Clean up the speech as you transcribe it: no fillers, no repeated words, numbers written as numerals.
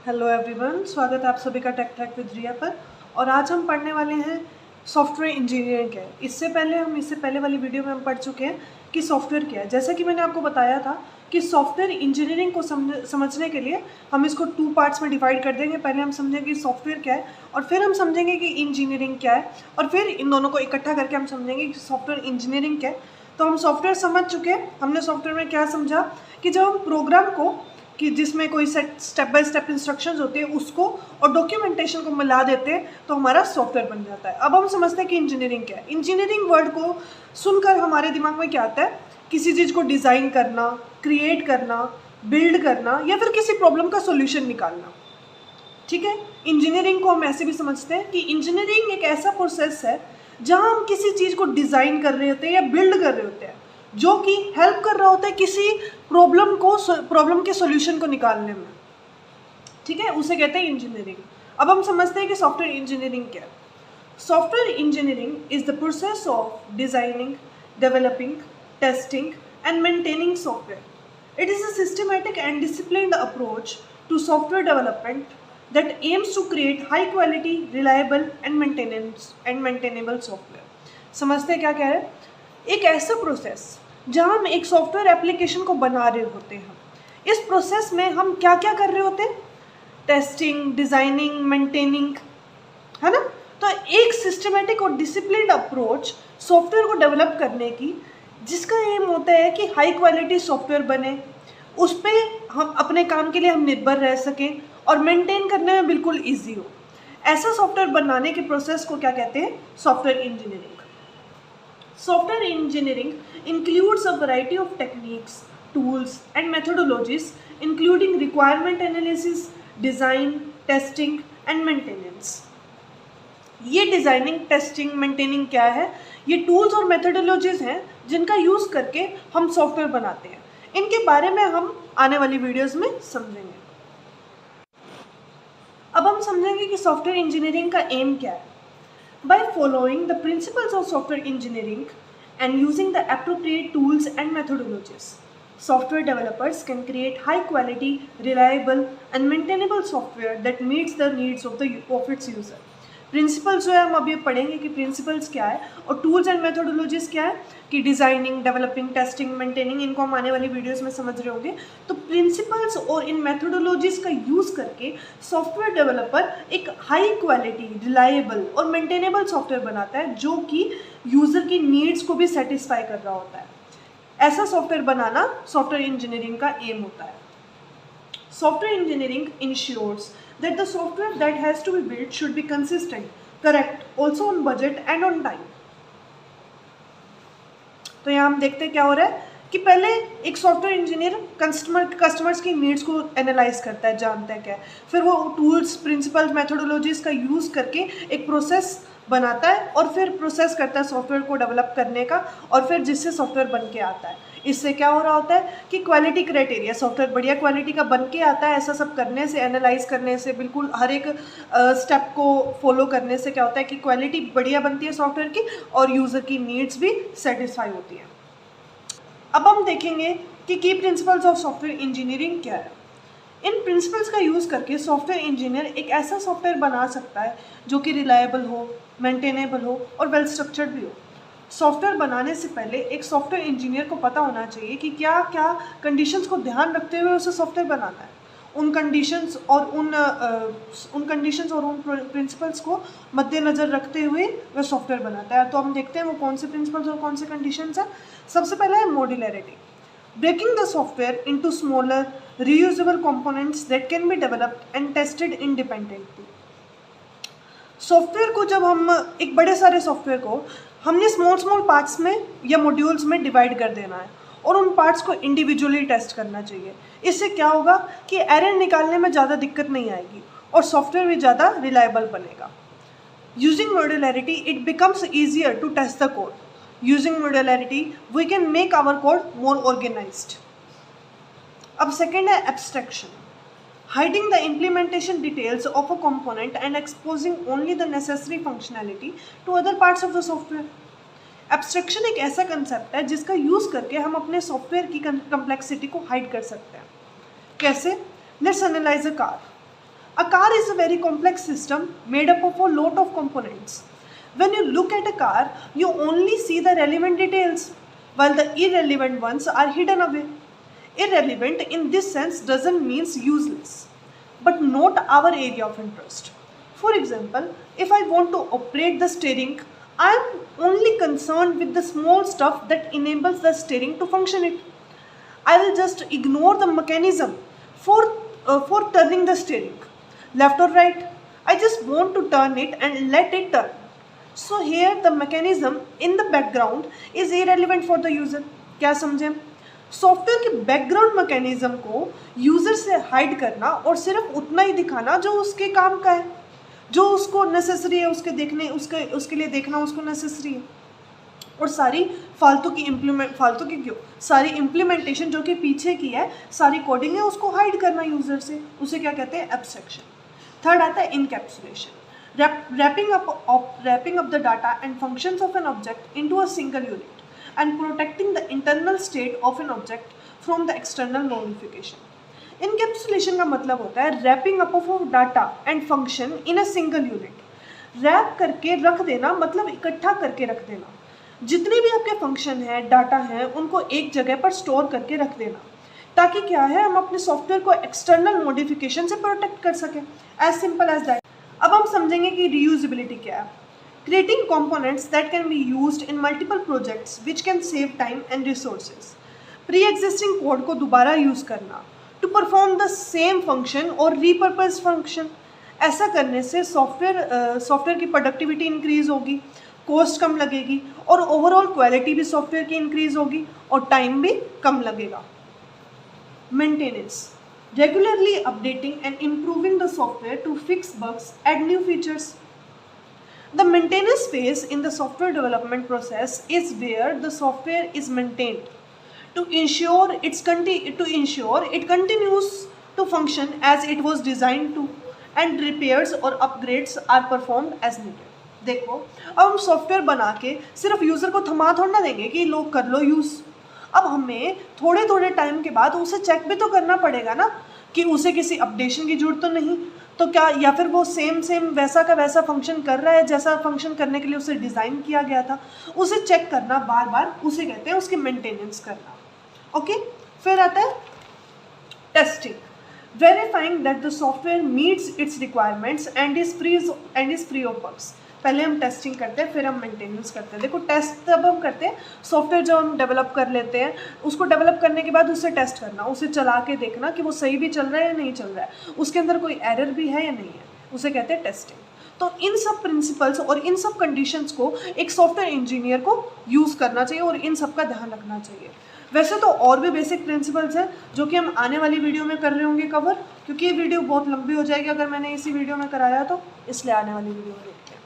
Hello everyone, स्वागत है आप सभी का टेक ट्रैक विद रिया पर। और आज हम पढ़ने वाले हैं सॉफ्टवेयर इंजीनियरिंग क्या है। इससे पहले वाली वीडियो में हम पढ़ चुके हैं कि सॉफ्टवेयर क्या है। जैसा कि मैंने आपको बताया था कि सॉफ्टवेयर इंजीनियरिंग को समझने के लिए हम इसको 2 पार्ट्स में डिवाइड कर देंगे। पहले हम समझेंगे कि सॉफ्टवेयर क्या है और फिर हम समझेंगे कि इंजीनियरिंग क्या है, और फिर इन दोनों को इकट्ठा करके हम समझेंगे कि सॉफ्टवेयर इंजीनियरिंग क्या है। तो हम सॉफ्टवेयर समझ चुके हैं। हमने सॉफ्टवेयर में क्या समझा कि जब हम प्रोग्राम को कि जिसमें कोई स्टेप बाय स्टेप इंस्ट्रक्शंस होती है उसको और डॉक्यूमेंटेशन को मिला देते हैं तो हमारा सॉफ्टवेयर बन जाता है। अब हम समझते हैं कि इंजीनियरिंग क्या है। इंजीनियरिंग वर्ड को सुनकर हमारे दिमाग में क्या आता है? किसी चीज़ को डिज़ाइन करना, क्रिएट करना, बिल्ड करना या फिर किसी प्रॉब्लम का सोल्यूशन निकालना। ठीक है, इंजीनियरिंग को हम ऐसे भी समझते हैं कि इंजीनियरिंग एक ऐसा प्रोसेस है जहाँ हम किसी चीज़ को डिज़ाइन कर रहे होते हैं या बिल्ड कर रहे होते हैं जो कि हेल्प कर रहा होता है किसी प्रॉब्लम के सॉल्यूशन को निकालने में। ठीक है, उसे कहते हैं इंजीनियरिंग। अब हम समझते हैं कि सॉफ्टवेयर इंजीनियरिंग क्या है। Software engineering is the process of designing, developing, testing and maintaining software. It is a systematic and disciplined approach to software development that aims to create high quality, reliable and maintainable software। समझते हैं क्या कह रहे हैं? एक ऐसा process जहाँ हम एक सॉफ्टवेयर एप्लीकेशन को बना रहे होते हैं। इस प्रोसेस में हम क्या क्या कर रहे होते हैं? टेस्टिंग, डिज़ाइनिंग, मेंटेनिंग, है ना। तो एक सिस्टमेटिक और डिसिप्लिन्ड अप्रोच सॉफ्टवेयर को डेवलप करने की, जिसका एम होता है कि हाई क्वालिटी सॉफ्टवेयर बने, उस पर हम अपने काम के लिए हम निर्भर रह सकें और मेंटेन करने में बिल्कुल ईजी हो। ऐसा सॉफ्टवेयर बनाने के प्रोसेस को क्या कहते हैं? Software engineering. Software engineering includes a variety of techniques, tools and methodologies including requirement analysis, design, testing and maintenance। ये डिज़ाइनिंग, टेस्टिंग, मेंटेनिंग क्या है? ये टूल्स और मेथोडोलॉजीज हैं जिनका यूज़ करके हम सॉफ्टवेयर बनाते हैं। इनके बारे में हम आने वाली वीडियोस में समझेंगे। अब हम समझेंगे कि सॉफ्टवेयर इंजीनियरिंग का एम क्या है। By following the principles of software engineering and using the appropriate tools and methodologies, software developers can create high quality, reliable and maintainable software that meets the needs of its user। Principles जो है हम अभी पढ़ेंगे कि principles क्या है, और tools and methodologies क्या है कि डिज़ाइनिंग, डेवलपिंग, टेस्टिंग, मेंटेनिंग, इनको हम आने वाली वीडियोस में समझ रहे होंगे। तो प्रिंसिपल्स और इन मेथोडोलॉजीज का यूज़ करके सॉफ्टवेयर डेवलपर एक हाई क्वालिटी, रिलायबल और मेंटेनेबल सॉफ्टवेयर बनाता है जो कि यूज़र की नीड्स को भी सेटिस्फाई कर रहा होता है। ऐसा सॉफ्टवेयर बनाना सॉफ्टवेयर इंजीनियरिंग का एम होता है। Software engineering ensures that the software that has to be built should be consistent, correct, also on budget and on time। तो यहाँ हम देखते हैं क्या हो रहा है कि पहले एक सॉफ्टवेयर इंजीनियर कस्टमर्स की नीड्स को एनालाइज करता है, जानता है क्या है, फिर वो टूल्स, प्रिंसिपल, मेथोडोलॉजीज का यूज़ करके एक प्रोसेस बनाता है और फिर प्रोसेस करता है सॉफ्टवेयर को डेवलप करने का, और फिर जिससे सॉफ्टवेयर बन के आता है। इससे क्या हो रहा होता है कि क्वालिटी क्राइटेरिया, सॉफ्टवेयर बढ़िया क्वालिटी का बन के आता है। ऐसा सब करने से, एनालाइज करने से, बिल्कुल हर एक स्टेप को फॉलो करने से क्या होता है कि क्वालिटी बढ़िया बनती है सॉफ्टवेयर की और यूज़र की नीड्स भी सेटिस्फाई होती है। अब हम देखेंगे कि की प्रिंसिपल्स ऑफ सॉफ्टवेयर इंजीनियरिंग क्या है। इन प्रिंसिपल्स का यूज़ करके सॉफ्टवेयर इंजीनियर एक ऐसा सॉफ्टवेयर बना सकता है जो कि रिलायबल हो, मेंटेनेबल हो और वेल स्ट्रक्चर्ड भी हो। सॉफ्टवेयर बनाने से पहले एक सॉफ्टवेयर इंजीनियर को पता होना चाहिए कि क्या क्या कंडीशंस को ध्यान रखते हुए उसे सॉफ्टवेयर बनाना है। उन कंडीशंस और उन प्रिंसिपल्स को मद्देनज़र रखते हुए वह सॉफ्टवेयर बनाता है। तो हम देखते हैं वो कौन से प्रिंसिपल्स और कौन से कंडीशंस हैं। सबसे पहला है modularity, breaking the software into smaller reusable components that can be developed and tested independently। Software को जब हम एक बड़े सारे सॉफ्टवेयर को हमने स्मॉल पार्ट्स में या मॉड्यूल्स में डिवाइड कर देना है और उन पार्ट्स को इंडिविजुअली टेस्ट करना चाहिए। इससे क्या होगा कि एरर निकालने में ज़्यादा दिक्कत नहीं आएगी और सॉफ्टवेयर भी ज़्यादा रिलायबल बनेगा। Using modularity it becomes easier to test the code. Using modularity, we can make our code more organized। अब सेकेंड है abstraction, hiding the implementation details of a component and exposing only the necessary functionality to other parts of the software। Abstraction एक ऐसा concept है जिसका use करके हम अपने software की कम्प्लेक्सिटी को हाइड कर सकते हैं। कैसे? Let's analyze a car। A car is a very complex system made up of a lot of components. When you look at a car, you only see the relevant details, while the irrelevant ones are hidden away. Irrelevant in this sense doesn't mean useless, but not our area of interest. For example, if I want to operate the steering, I am only concerned with the small stuff that enables the steering to function it. I will just ignore the mechanism for turning the steering, left or right. I just want to turn it and let it turn. So here the mechanism in the background is irrelevant for the user. क्या समझे? Software के background mechanism को user से hide करना और सिर्फ उतना ही दिखाना जो उसके काम का है, जो उसको नेसेसरी है, उसके लिए देखना उसको नेसेसरी है, और सारी फालतू की क्यों, सारी इम्प्लीमेंटेशन जो कि पीछे की है, सारी कोडिंग है, उसको हाइड करना यूजर से, उसे क्या कहते हैं? एब्स्ट्रैक्शन. थर्ड आता है encapsulation. wrapping up the data and functions of an object into a single unit and protecting the internal state of an object from the external modification. Encapsulation का मतलब होता है wrapping up of data and function in a single unit. Wrap करके रख देना मतलब इकट्ठा करके रख देना. जितने भी आपके फंक्शन हैं, डाटा हैं, उनको एक जगह पर स्टोर करके रख देना, ताकि क्या है, हम अपने सॉफ्टवेयर को एक्सटर्नल मॉडिफिकेशन से प्रोटेक्ट कर सकें. As simple as that. अब हम समझेंगे कि रीयूजेबिलिटी क्या है. Creating components that can be used in multiple projects which can save time and resources. Pre existing code को दोबारा यूज़ करना to perform the same function और रीपर्पज फंक्शन. ऐसा करने से सॉफ्टवेयर की प्रोडक्टिविटी इंक्रीज होगी, कॉस्ट कम लगेगी और ओवरऑल क्वालिटी भी सॉफ्टवेयर की इंक्रीज होगी और टाइम भी कम लगेगा. Maintenance. Regularly updating and improving the software to fix bugs, add new features. The maintenance phase in the software development process is where the software is maintained to ensure it continues to function as it was designed to, and repairs or upgrades are performed as needed. देखो, अब हम software बना के सिर्फ user को थमा थोड़ा ना देंगे कि लोग कर लो यूज़. अब हमें थोड़े थोड़े टाइम के बाद उसे चेक भी तो करना पड़ेगा ना कि उसे किसी अपडेशन की जरूरत तो नहीं, तो क्या, या फिर वो सेम वैसा का वैसा फंक्शन कर रहा है जैसा फंक्शन करने के लिए उसे डिज़ाइन किया गया था. उसे चेक करना बार बार, उसे कहते हैं उसकी मेंटेनेंस करना. ओके. फिर आता है testing. Verifying that the software meets it's requirements and is free of bugs. पहले हम टेस्टिंग करते हैं, फिर हम मेंटेनेंस करते हैं. देखो, टेस्ट तब हम करते हैं, सॉफ्टवेयर जो हम डेवलप कर लेते हैं उसको डेवलप करने के बाद उसे टेस्ट करना, उसे चला के देखना कि वो सही भी चल रहा है या नहीं चल रहा है, उसके अंदर कोई एरर भी है या नहीं है, उसे कहते हैं टेस्टिंग. तो इन सब प्रिंसिपल्स और इन सब कंडीशंस को एक सॉफ्टवेयर इंजीनियर को यूज़ करना चाहिए और इन सब का ध्यान रखना चाहिए. वैसे तो और भी बेसिक प्रिंसिपल्स हैं जो कि हम आने वाली वीडियो में कर रहे होंगे कवर, क्योंकि ये वीडियो बहुत लंबी हो जाएगी अगर मैंने इसी वीडियो में कराया तो, इसलिए आने वाली वीडियो में देखते हैं.